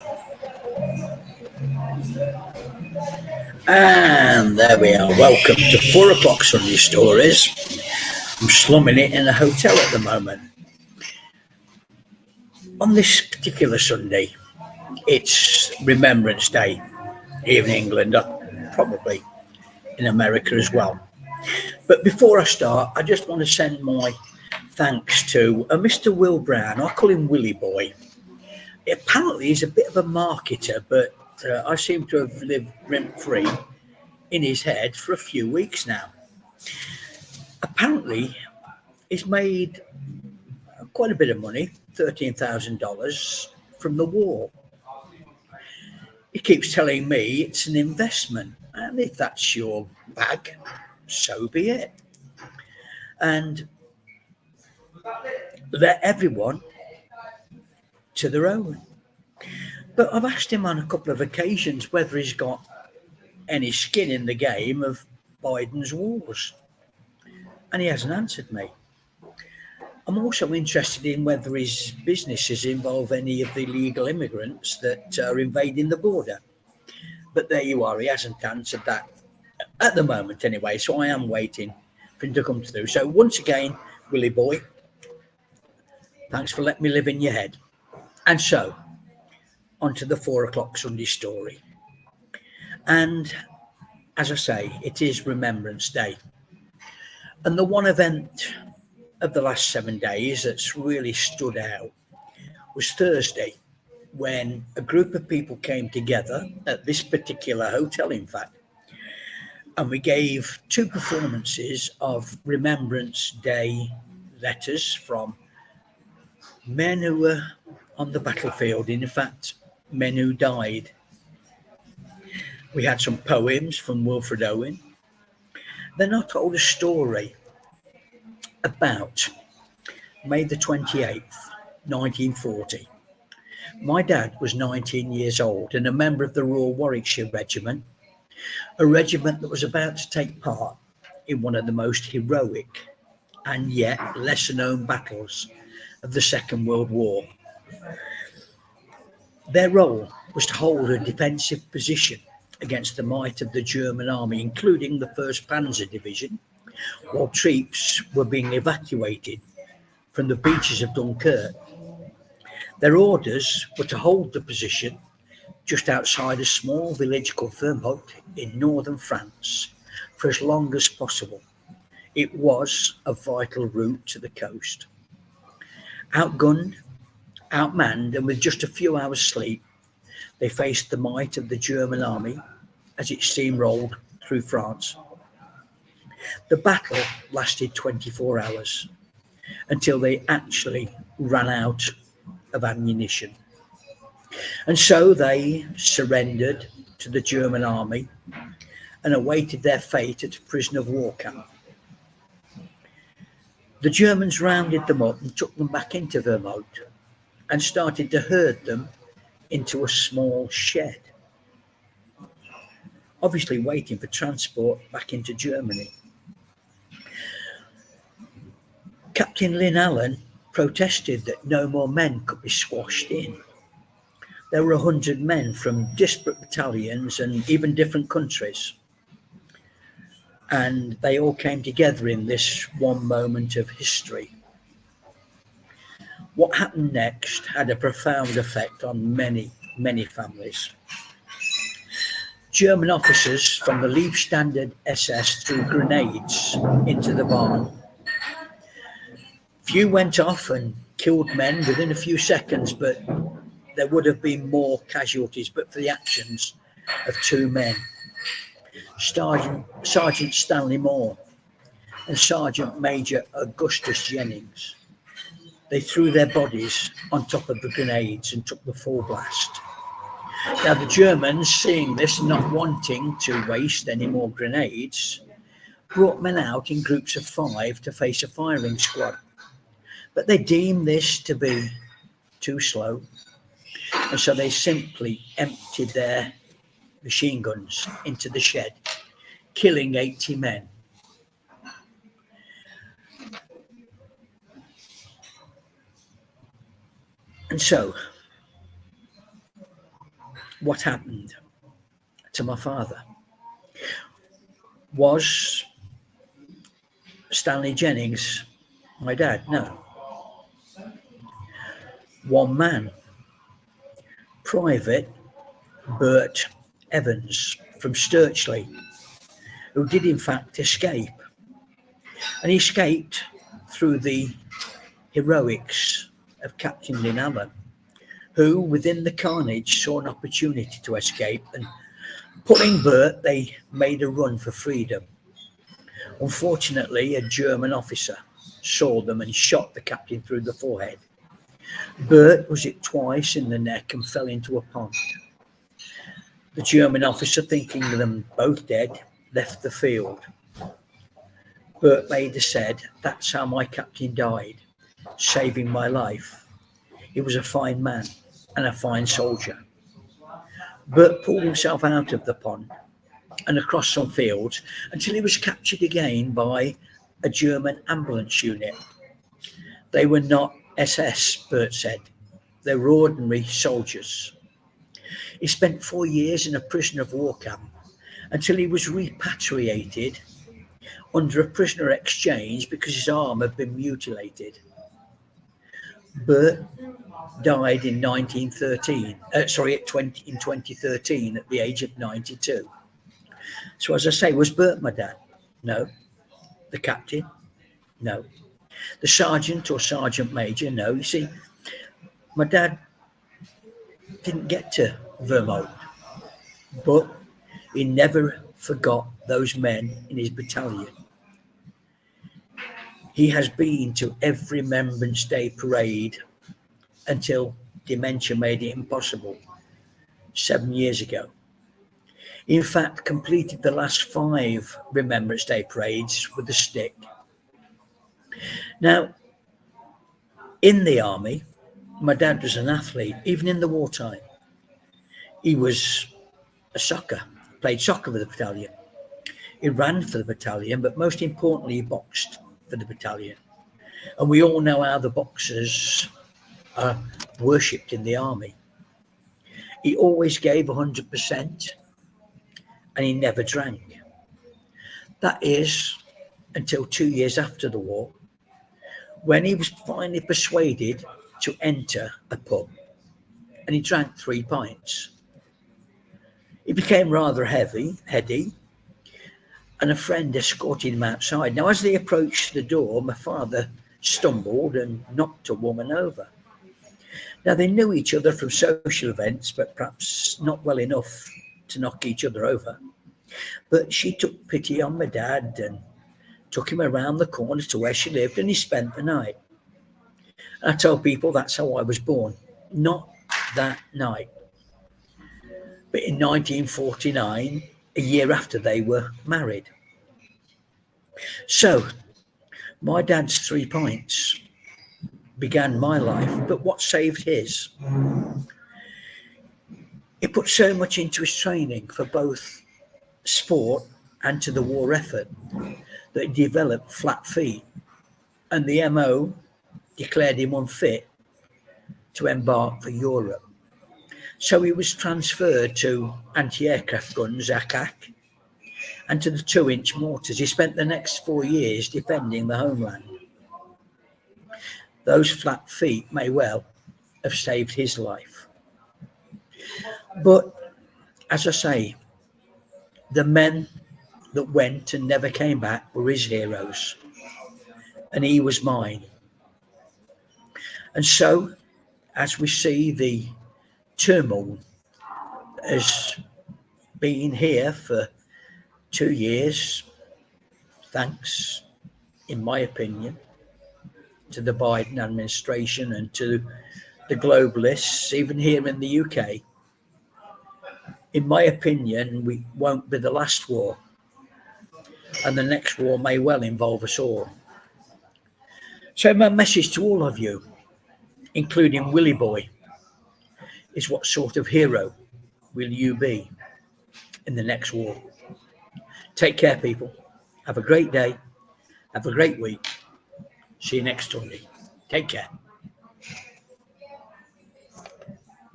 And there we are. Welcome to 4 o'clock Sunday Stories. I'm slumming it in a hotel at the moment. On this particular Sunday, it's Remembrance Day here in England, probably in America as well. But before I start, I just want to send my thanks to Mr. Will Brown. I call him Willy-boy. Apparently, he's a bit of a marketer, but I seem to have lived rent-free in his head for a few weeks now. Apparently, he's made quite a bit of money, $13,000 from the war. He keeps telling me it's an investment, and if that's your bag, so be it. And let everyone to their own. But I've asked him on a couple of occasions whether he's got any skin in the game of Biden's wars, and he hasn't answered me. I'm also interested in whether his businesses involve any of the illegal immigrants that are invading the border. But there you are, he hasn't answered that at the moment anyway, so I am waiting for him to come through. So once again, Willy boy, thanks for letting me live in your head. And so, on to the 4 o'clock Sunday story. And as I say, it is Remembrance Day. And the one event of the last 7 days that's really stood out was Thursday, when a group of people came together at this particular hotel, in fact, and we gave 2 performances of Remembrance Day letters from men who were on the battlefield, in fact, men who died. We had some poems from Wilfred Owen. Then I told a story about May the 28th, 1940. My dad was 19 years old and a member of the Royal Warwickshire Regiment, a regiment that was about to take part in one of the most heroic and yet lesser known battles of the Second World War. Their role was to hold a defensive position against the might of the German army, including the 1st Panzer Division, while troops were being evacuated from the beaches of Dunkirk. Their orders were to hold the position just outside a small village called Vermont in northern France for as long as possible. It was a vital route to the coast. Outgunned, outmanned, and with just a few hours sleep, they faced the might of the German army as it steamrolled through France. The battle lasted 24 hours until they actually ran out of ammunition. And so they surrendered to the German army and awaited their fate at a prisoner of war camp. The Germans rounded them up and took them back into Vermont and started to herd them into a small shed, obviously waiting for transport back into Germany. Captain Lynn Allen protested that no more men could be squashed in. There were 100 men from disparate battalions and even different countries. And they all came together in this one moment of history. What happened next had a profound effect on many, many families. German officers from the Leibstandard SS threw grenades into the barn. Few went off and killed men within a few seconds, but there would have been more casualties but for the actions of 2 men, Sergeant Stanley Moore and Sergeant Major Augustus Jennings. They threw their bodies on top of the grenades and took the full blast. Now the Germans, seeing this, not wanting to waste any more grenades, brought men out in groups of 5 to face a firing squad. But they deemed this to be too slow, and so they simply emptied their machine guns into the shed, killing 80 men. And so what happened to my father. Was Stanley Jennings my dad? No. One man, Private Bert Evans from Sturchley, who did in fact escape. And he escaped through the heroics of Captain Lynn Allen, who within the carnage saw an opportunity to escape, and pulling Bert, they made a run for freedom. Unfortunately, a German officer saw them and shot the captain through the forehead. Bert was hit twice in the neck and fell into a pond. The German officer, thinking them both dead, left the field. Bert Mader said, "That's how my captain died, saving my life. He was a fine man and a fine soldier." Bert pulled himself out of the pond and across some fields until he was captured again by a German ambulance unit. They were not SS, Bert said. They were ordinary soldiers. He spent 4 years in a prisoner of war camp until he was repatriated under a prisoner exchange because his arm had been mutilated. Bert died in 2013 at the age of 92. So as I say, was Bert my dad? No. The captain? No. The sergeant or sergeant major? No. You see, my dad didn't get to Vermont, but he never forgot those men in his battalion. He has been to every Remembrance Day parade until dementia made it impossible 7 years ago. In fact, completed the last 5 Remembrance Day parades with a stick. Now, in the army, my dad was an athlete, even in the wartime. He was played soccer for the battalion. He ran for the battalion, but most importantly, he boxed for the battalion. And we all know how the boxers are worshipped in the army. He always gave 100% and he never drank. That is until 2 years after the war, when he was finally persuaded to enter a pub and he drank 3 pints. He became rather heady, and a friend escorted him outside. Now, as they approached the door, my father stumbled and knocked a woman over. Now, they knew each other from social events, but perhaps not well enough to knock each other over. But she took pity on my dad and took him around the corner to where she lived, and he spent the night. I tell people that's how I was born. Not that night, but in 1949, a year after they were married. So my dad's 3 pints began my life, but what saved his? He put so much into his training for both sport and to the war effort that he developed flat feet, and the MO declared him unfit to embark for Europe. So he was transferred to anti-aircraft guns, ACAC, and to the 2-inch mortars. He spent the next 4 years defending the homeland. Those flat feet may well have saved his life. But as I say, the men that went and never came back were his heroes, and he was mine. And so, as we see the turmoil has been here for 2 years, thanks, in my opinion, to the Biden administration and to the globalists, even here in the UK. In my opinion, we won't be the last war, and the next war may well involve us all. So my message to all of you, including Willy-boy, is what sort of hero will you be in the next war? Take care, people. Have a great day. Have a great week. See you next Sunday. Take care.